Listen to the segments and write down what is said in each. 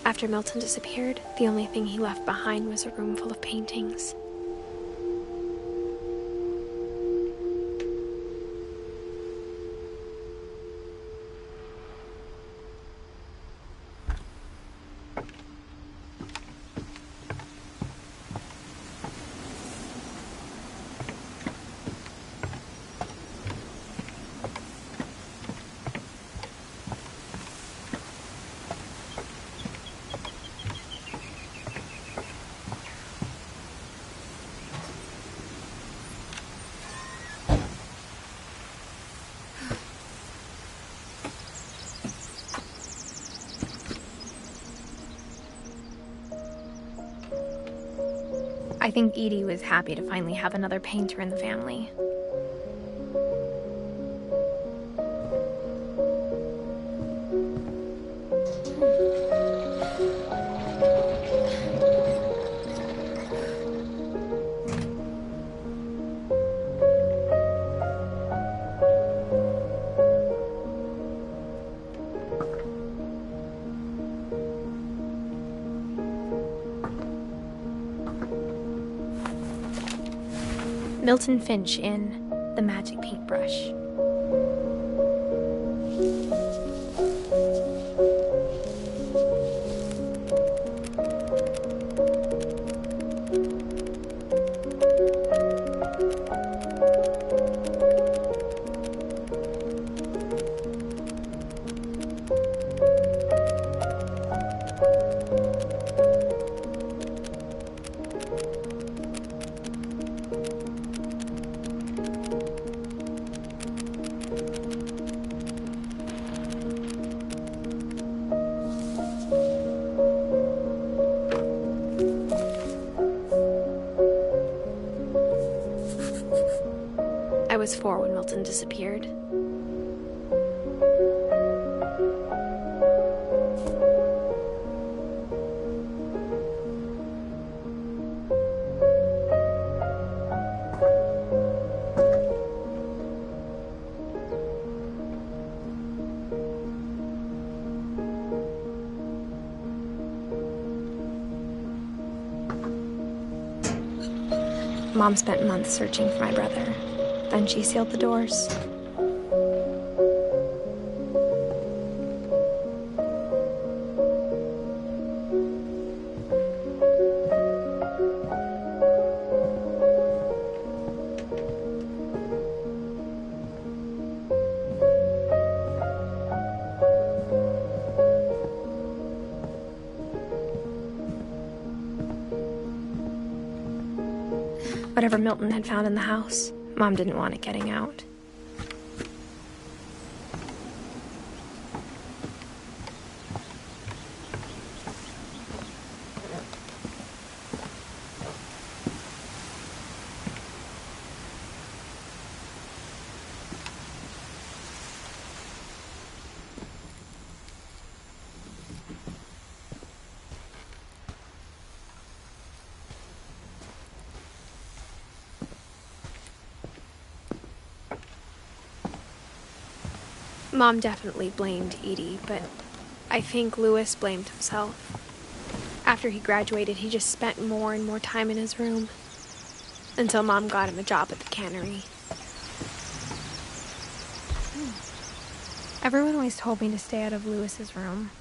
After Milton disappeared, the only thing he left behind was a room full of paintings. I think Edie was happy to finally have another painter in the family. Milton Finch in The Magic Paintbrush. I was 4 when Milton disappeared. Mom spent months searching for my brother. Then she sealed the doors. Whatever Milton had found in the house, Mom didn't want it getting out. Mom definitely blamed Edie, but I think Louis blamed himself. After he graduated, he just spent more and more time in his room, until Mom got him a job at the cannery. Everyone always told me to stay out of Louis's room,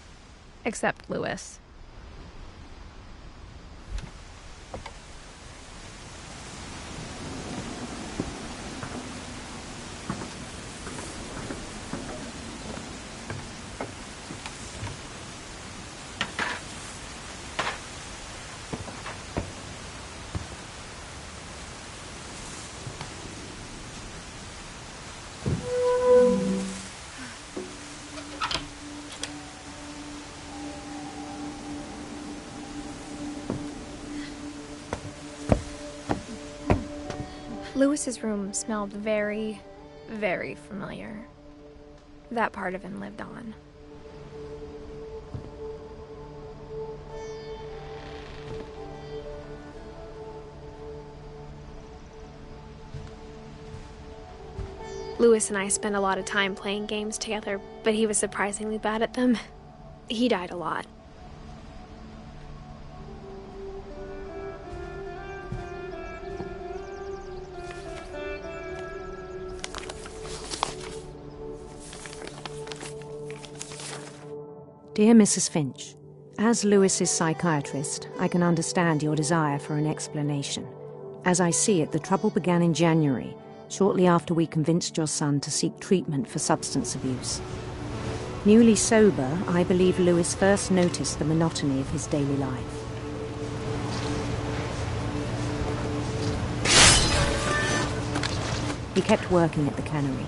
except Louis. Louis's room smelled very, very familiar. That part of him lived on. Louis and I spent a lot of time playing games together, but he was surprisingly bad at them. He died a lot. Dear Mrs. Finch, as Lewis's psychiatrist, I can understand your desire for an explanation. As I see it, the trouble began in January, shortly after we convinced your son to seek treatment for substance abuse. Newly sober, I believe Lewis first noticed the monotony of his daily life. He kept working at the cannery.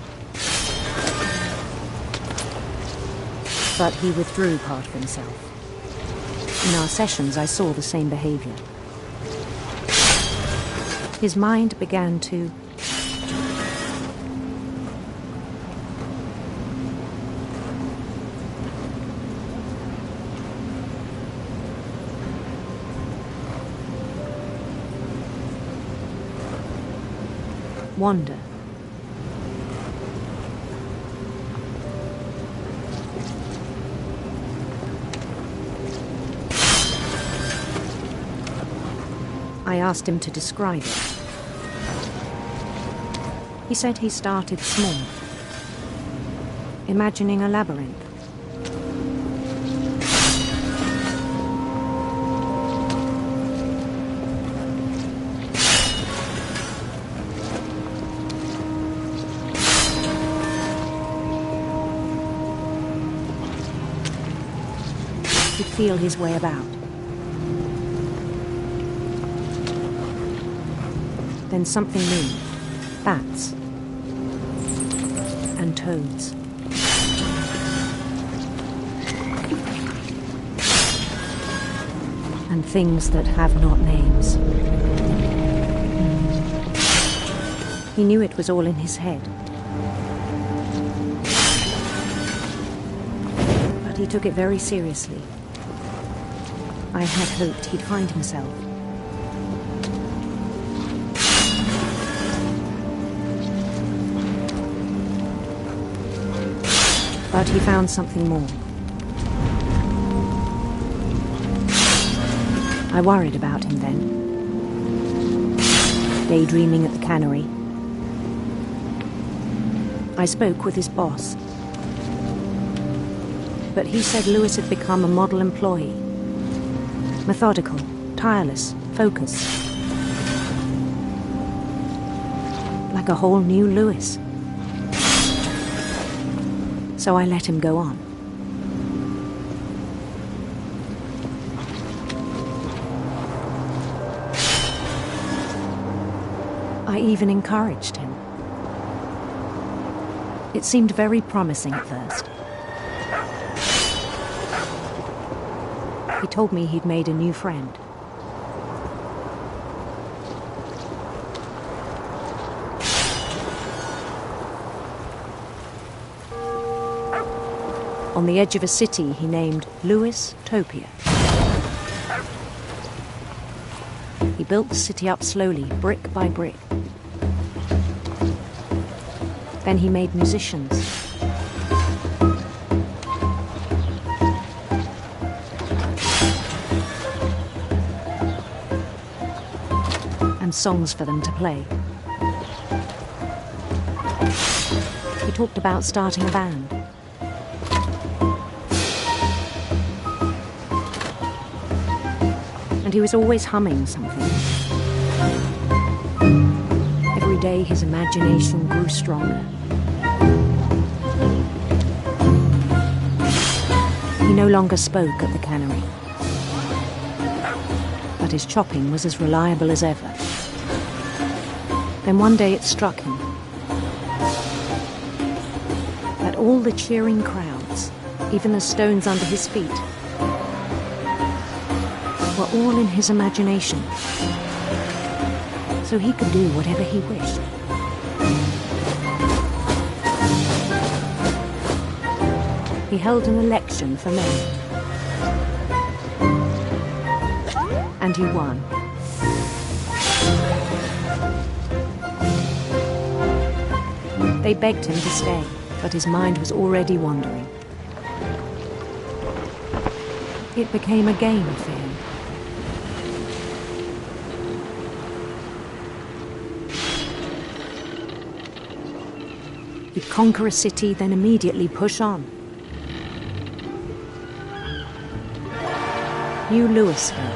But he withdrew part of himself. In our sessions, I saw the same behavior. His mind began to wander. I asked him to describe it. He said he started small, imagining a labyrinth. He'd feel his way about. Then something moved. Bats. And toads. And things that have not names. He knew it was all in his head. But he took it very seriously. I had hoped he'd find himself. But he found something more. I worried about him then, daydreaming at the cannery. I spoke with his boss. But he said Lewis had become a model employee. Methodical, tireless, focused. Like a whole new Lewis. So I let him go on. I even encouraged him. It seemed very promising at first. He told me he'd made a new friend. On the edge of a city he named Lewis-topia. He built the city up slowly, brick by brick. Then he made musicians. And songs for them to play. He talked about starting a band. And he was always humming something. Every day his imagination grew stronger. He no longer spoke at the cannery. But his chopping was as reliable as ever. Then one day it struck him that all the cheering crowds, even the stones under his feet, were all in his imagination, so he could do whatever he wished. He held an election for men, and he won. They begged him to stay, but his mind was already wandering. It became a game for him. He'd conquer a city, then immediately push on. New Louisville.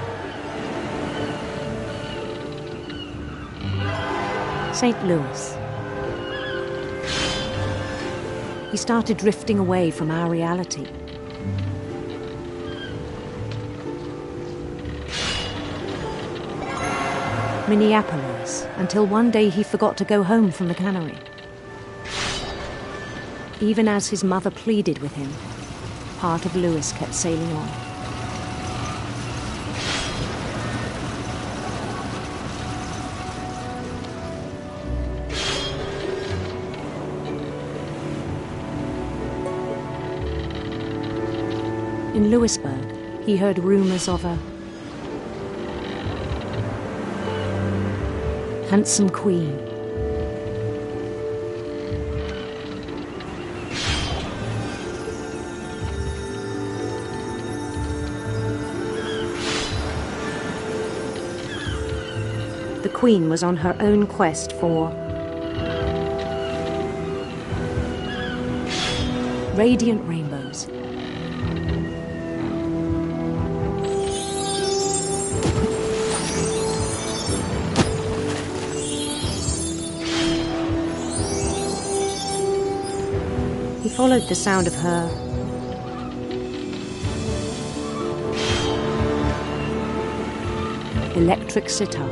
St. Louis. He started drifting away from our reality. Minneapolis, until one day he forgot to go home from the cannery. Even as his mother pleaded with him, part of Louis kept sailing on. In Louisburg, he heard rumors of a handsome queen. The queen was on her own quest for radiant rainbows. He followed the sound of her electric sitar.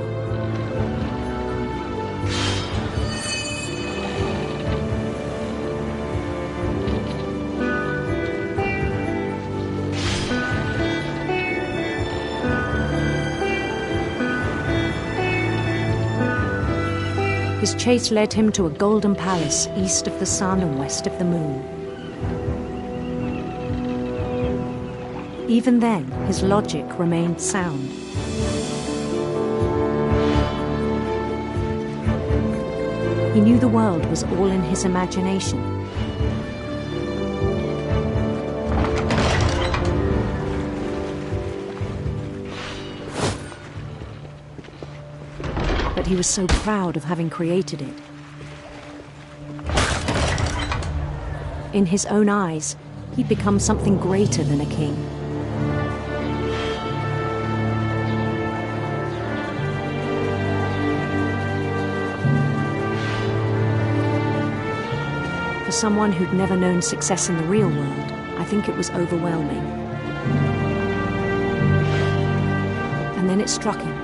His chase led him to a golden palace east of the sun and west of the moon. Even then, his logic remained sound. He knew the world was all in his imagination. But he was so proud of having created it. In his own eyes, he'd become something greater than a king. For someone who'd never known success in the real world, I think it was overwhelming. And then it struck him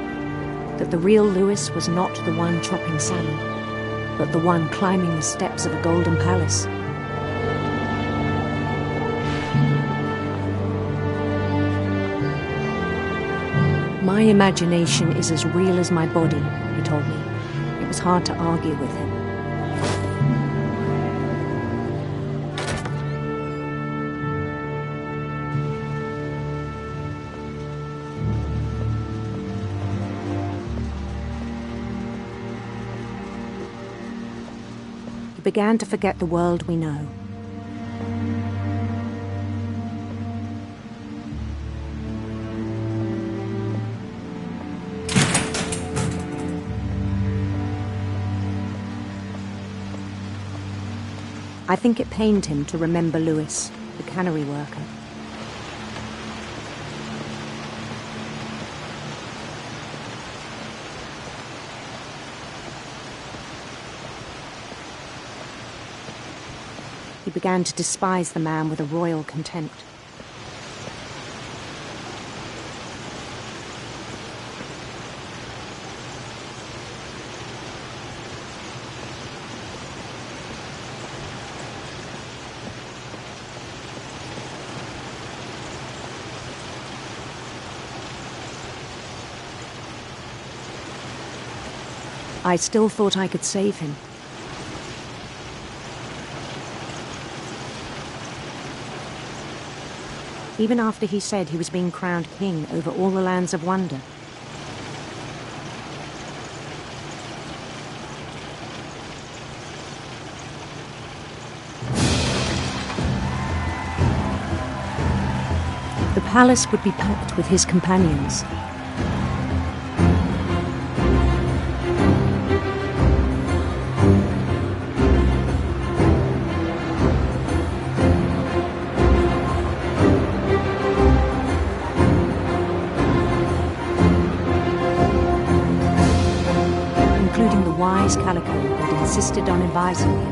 that the real Louis was not the one chopping salmon, but the one climbing the steps of a golden palace. My imagination is as real as my body, he told me. It was hard to argue with him. He began to forget the world we know. I think it pained him to remember Louis, the cannery worker. He began to despise the man with a royal contempt. I still thought I could save him. Even after he said he was being crowned king over all the lands of wonder. The palace would be packed with his companions. wise Calico had insisted on advising him.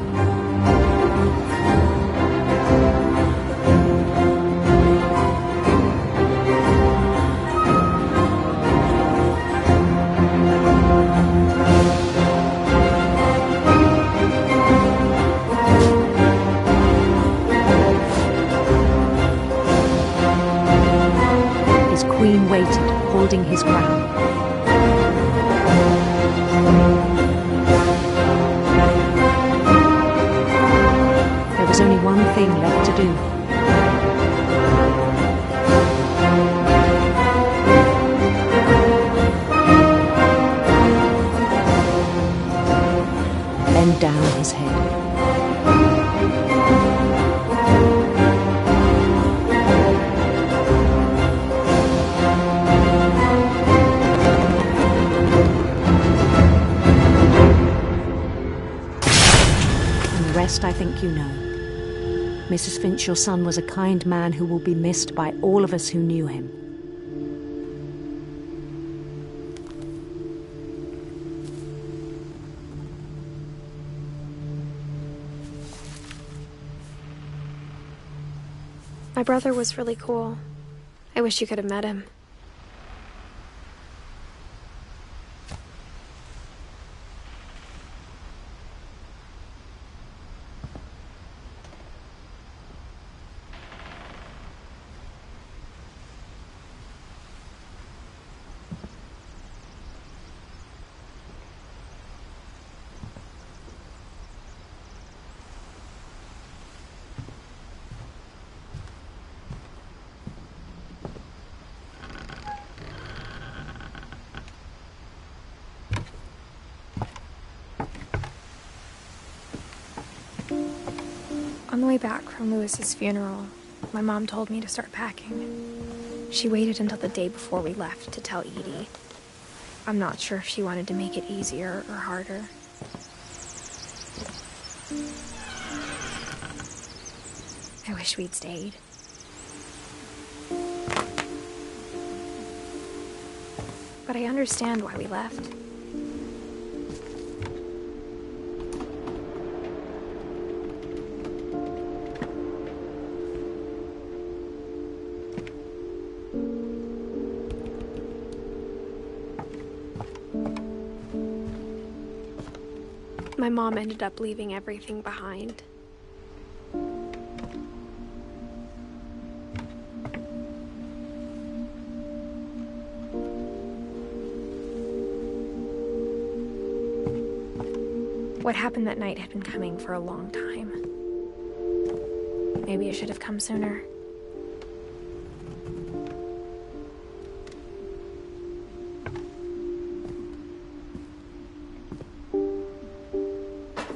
His queen waited, holding his ground. There was only one thing left to do. Bend down his head. I think you know. Mrs. Finch, your son was a kind man who will be missed by all of us who knew him. My brother was really cool. I wish you could have met him. On the way back from Lewis's funeral, my mom told me to start packing. She waited until the day before we left to tell Edie. I'm not sure if she wanted to make it easier or harder. I wish we'd stayed. But I understand why we left. My mom ended up leaving everything behind. What happened that night had been coming for a long time. Maybe it should have come sooner.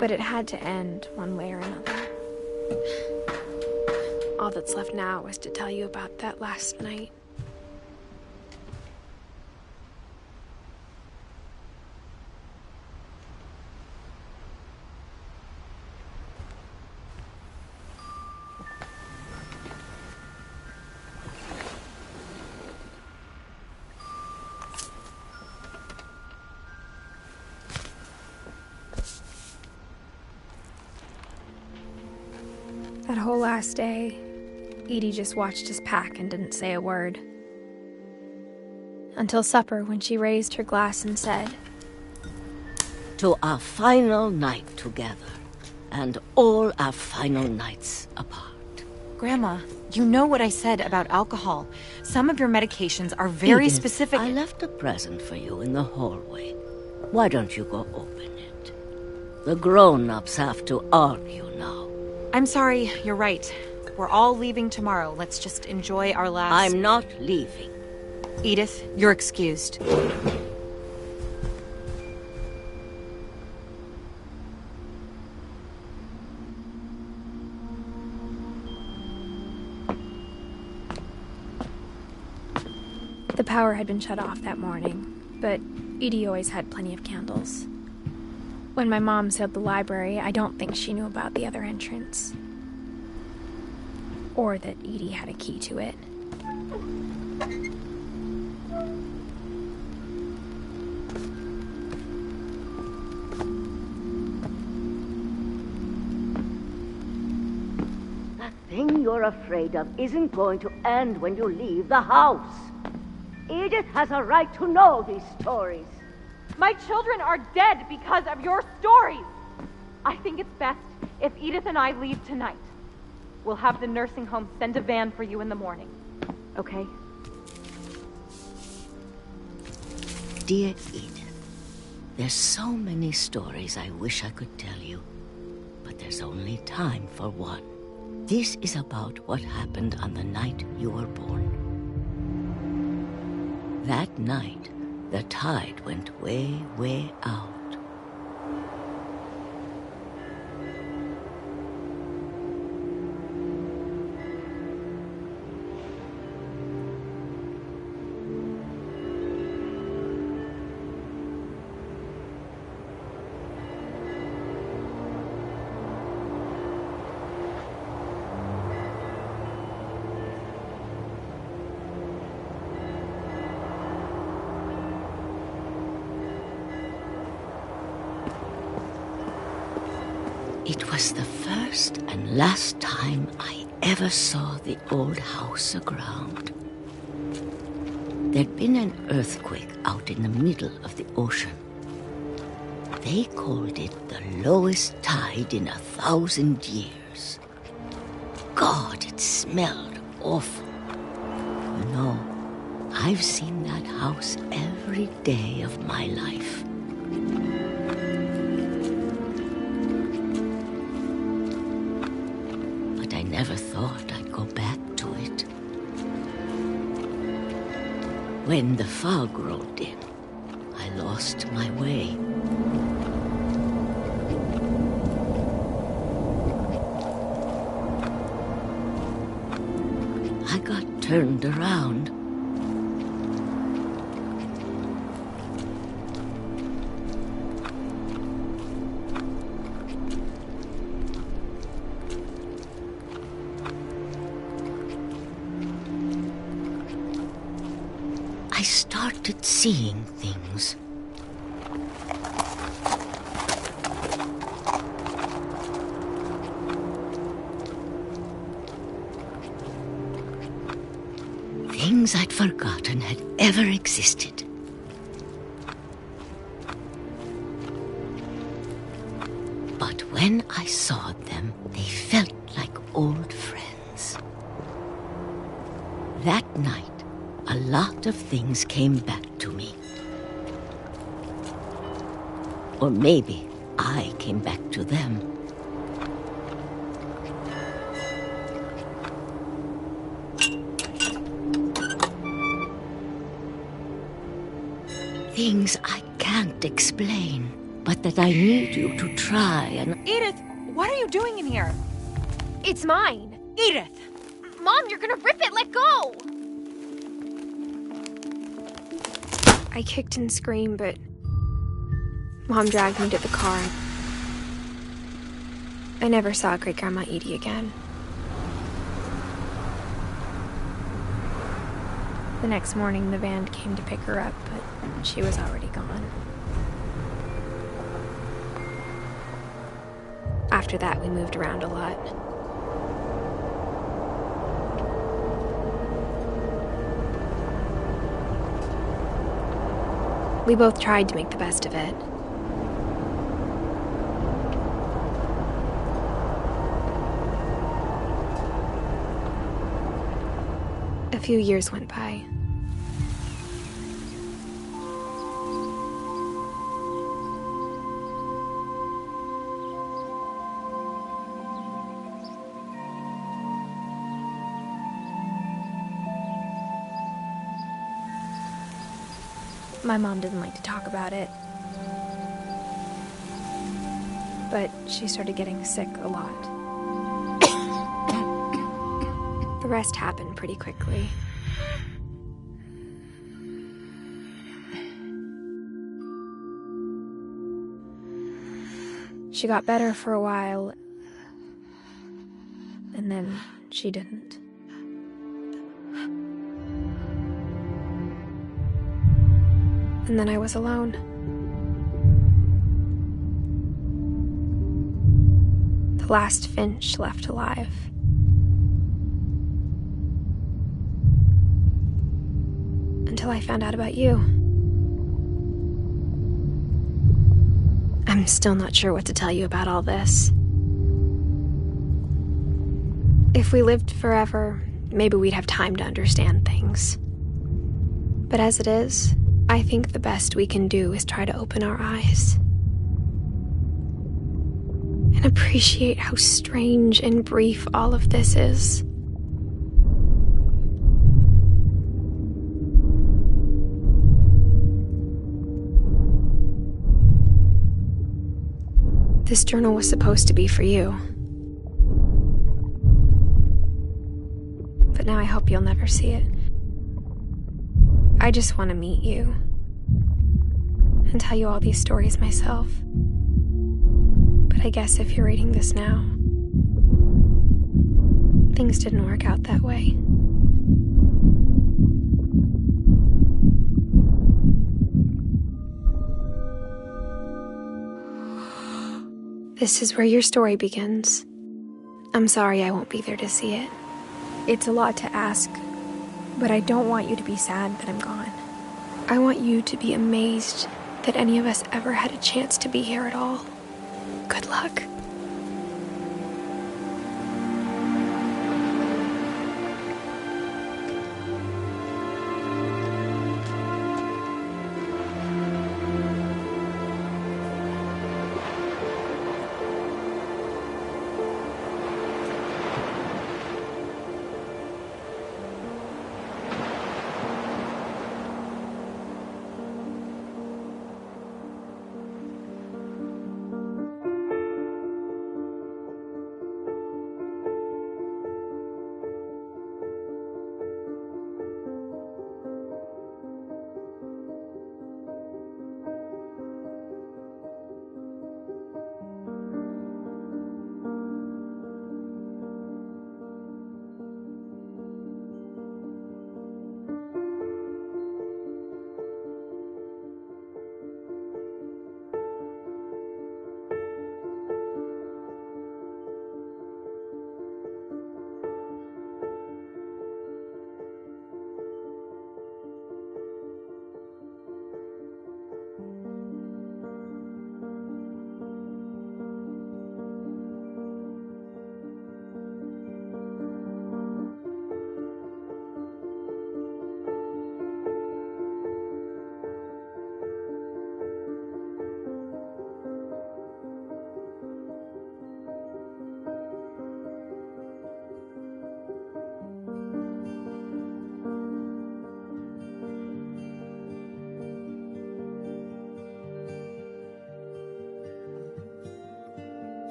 But it had to end one way or another. All that's left now is to tell you about that last night. That whole last day, Edie just watched us pack and didn't say a word. Until supper, when she raised her glass and said, "To our final night together, and all our final nights apart." Grandma, you know what I said about alcohol. Some of your medications are very Edith, specific. I left a present for you in the hallway. Why don't you go open it? The grown-ups have to argue now. I'm sorry, you're right. We're all leaving tomorrow. Let's just enjoy our last... I'm not leaving. Edith, you're excused. The power had been shut off that morning, but Edie always had plenty of candles. When my mom sealed the library, I don't think she knew about the other entrance. Or that Edie had a key to it. thing you're afraid of isn't going to end when you leave the house. Edith has a right to know these stories. My children are dead because of your stories. I think it's best if Edith and I leave tonight. We'll have the nursing home send a van for you in the morning. Okay? Dear Edith, there's so many stories I wish I could tell you, but there's only time for one. This is about what happened on the night you were born. That night, the tide went way, way out. It was the first and last time I ever saw the old house aground. There'd been an earthquake out in the middle of the ocean. They called it the lowest tide in 1,000 years. God, it smelled awful. You know, I've seen that house every day of my life. Never thought I'd go back to it. When the fog rolled in, I lost my way. I got turned around. I started seeing things. Things I'd forgotten had ever existed. But when I saw them, they felt like old friends. That night, a lot of things came back to me. Or maybe I came back to them. Things I can't explain, but that I need you to try and... Edith, what are you doing in here? It's mine. Edith! Mom, you're gonna rip it! Let go! I kicked and screamed, but Mom dragged me to the car. I never saw Great-Grandma Edie again. The next morning, the van came to pick her up, but she was already gone. After that, we moved around a lot. We both tried to make the best of it. A few years went by. My mom doesn't like to talk about it. But she started getting sick a lot. The rest happened pretty quickly. She got better for a while, and then she didn't. And then I was alone. The last Finch left alive. until I found out about you. I'm still not sure what to tell you about all this. If we lived forever, maybe we'd have time to understand things. But as it is, I think the best we can do is try to open our eyes. And appreciate how strange and brief all of this is. This journal was supposed to be for you. But now I hope you'll never see it. I just want to meet you and tell you all these stories myself. But I guess if you're reading this now, things didn't work out that way. This is where your story begins. I'm sorry I won't be there to see it. It's a lot to ask, but I don't want you to be sad that I'm gone. I want you to be amazed that any of us ever had a chance to be here at all. Good luck.